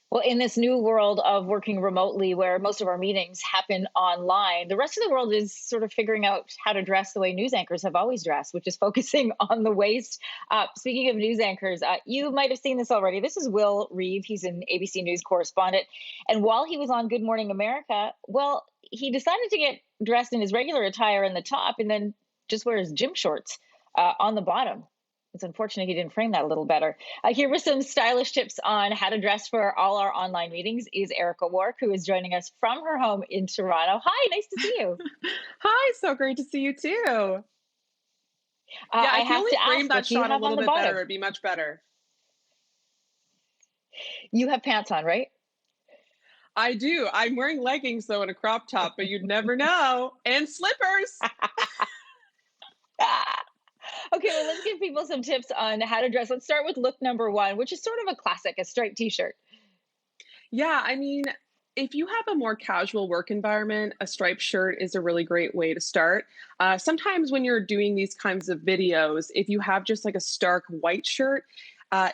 Well, in this new world of working remotely where most of our meetings happen online, the rest of the world is sort of figuring out how to dress the way news anchors have always dressed, which is focusing on the waist. Speaking of news anchors, you might have seen this already. This is Will Reeve. He's an ABC News correspondent. And while he was on Good Morning America, well, he decided to get dressed in his regular attire in the top and then just wear his gym shorts on the bottom. It's unfortunate he didn't frame that a little better. Here with some stylish tips on how to dress for all our online meetings is Erica Wark, who is joining us from her home in Toronto. Hi, nice to see you. Hi, so great to see you too. Yeah, I if you have only to framed ask, that what do you shot a have on little the bit better, bottom? it'd be much better. You have pants on, right? I do. I'm wearing leggings though and a crop top, but you'd never know. And slippers. Ah. Okay, well, let's give people some tips on how to dress. Let's start with look number one, which is sort of a classic, a striped t-shirt. Yeah, I mean, if you have a more casual work environment, a striped shirt is a really great way to start. Sometimes when you're doing these kinds of videos, if you have just like a stark white shirt,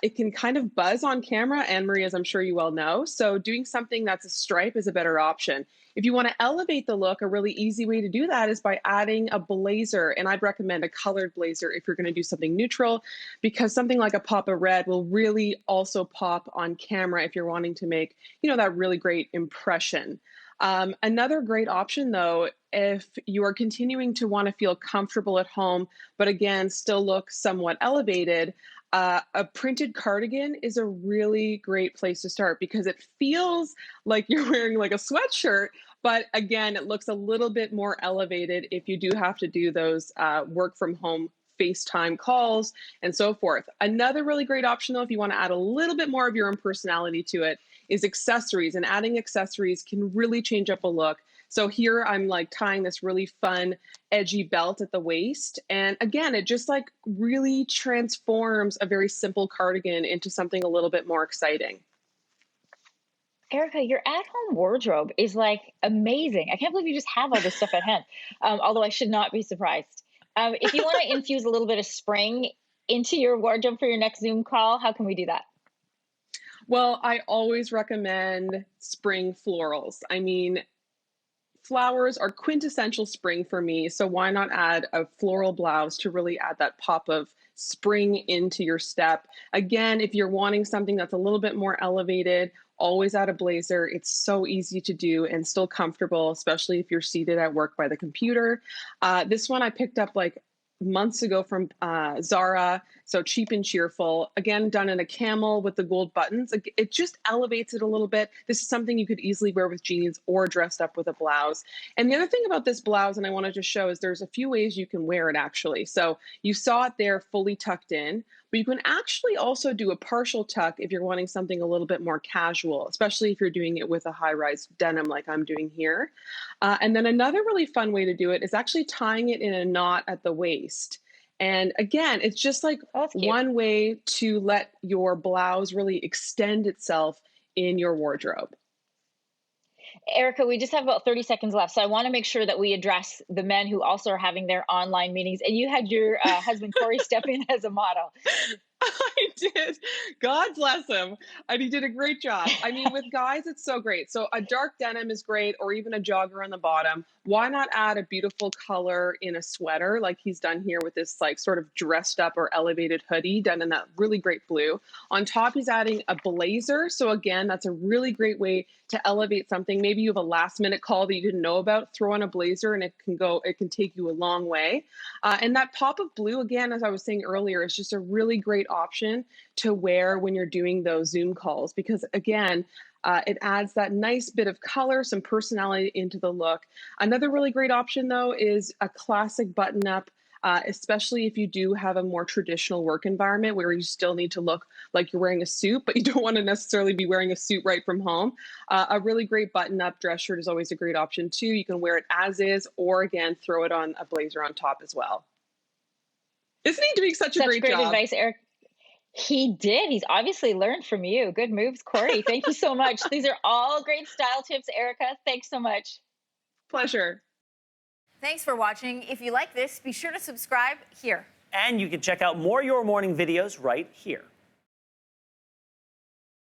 it can kind of buzz on camera, and Marie, as I'm sure you well know. So doing something that's a stripe is a better option. If you want to elevate the look, a really easy way to do that is by adding a blazer. And I'd recommend a colored blazer if you're going to do something neutral, because something like a pop of red will really also pop on camera if you're wanting to make, that really great impression. Another great option, though, if you are continuing to want to feel comfortable at home, but again, still look somewhat elevated, a printed cardigan is a really great place to start because it feels like you're wearing like a sweatshirt, but again, it looks a little bit more elevated if you do have to do those work from home FaceTime calls and so forth. Another really great option, though, if you want to add a little bit more of your own personality to it, is accessories. And adding accessories can really change up a look. So here I'm like tying this really fun, edgy belt at the waist. And again, it just like really transforms a very simple cardigan into something a little bit more exciting. Erica, your at-home wardrobe is like amazing. I can't believe you just have all this stuff at hand. Although I should not be surprised. If you want to infuse a little bit of spring into your wardrobe for your next Zoom call, how can we do that? Well, I always recommend spring florals. I mean, flowers are quintessential spring for me, so why not add a floral blouse to really add that pop of spring into your step? Again, if you're wanting something that's a little bit more elevated, always add a blazer. It's so easy to do and still comfortable, especially if you're seated at work by the computer. This one I picked up like months ago from Zara, so cheap and cheerful. Again, done in a camel with the gold buttons. It just elevates it a little bit. This is something you could easily wear with jeans or dressed up with a blouse. And the other thing about this blouse, and I wanted to show, is there's a few ways you can wear it actually. So you saw it there fully tucked in, but you can actually also do a partial tuck if you're wanting something a little bit more casual, especially if you're doing it with a high-rise denim like I'm doing here. And then another really fun way to do it is actually tying it in a knot at the waist. And again, it's just like Oh, that's cute. one way to let your blouse really extend itself in your wardrobe. Erica, we just have about 30 seconds left. So I want to make sure that we address the men who also are having their online meetings. And you had your husband, Corey, step in as a model. I did. God bless him. And he did a great job. I mean, with guys, it's so great. So a dark denim is great, or even a jogger on the bottom. Why not add a beautiful color in a sweater like he's done here with this like sort of dressed up or elevated hoodie done in that really great blue. On top, he's adding a blazer. So again, that's a really great way to elevate something. Maybe you have a last minute call that you didn't know about, throw on a blazer and it can take you a long way. And that pop of blue, again, as I was saying earlier, is just a really great option to wear when you're doing those Zoom calls because, again, it adds that nice bit of color, some personality into the look. Another really great option, though, is a classic button up. Especially if you do have a more traditional work environment where you still need to look like you're wearing a suit, but you don't want to necessarily be wearing a suit right from home. A really great button-up dress shirt is always a great option too. You can wear it as is, or again, throw it on a blazer on top as well. Isn't he doing such a Such great great job? advice, Eric. He did. He's obviously learned from you. Good moves, Corey. Thank you so much. These are all great style tips, Erica. Thanks so much. Pleasure. Thanks for watching. If you like this, be sure to subscribe here. And you can check out more Your Morning videos right here.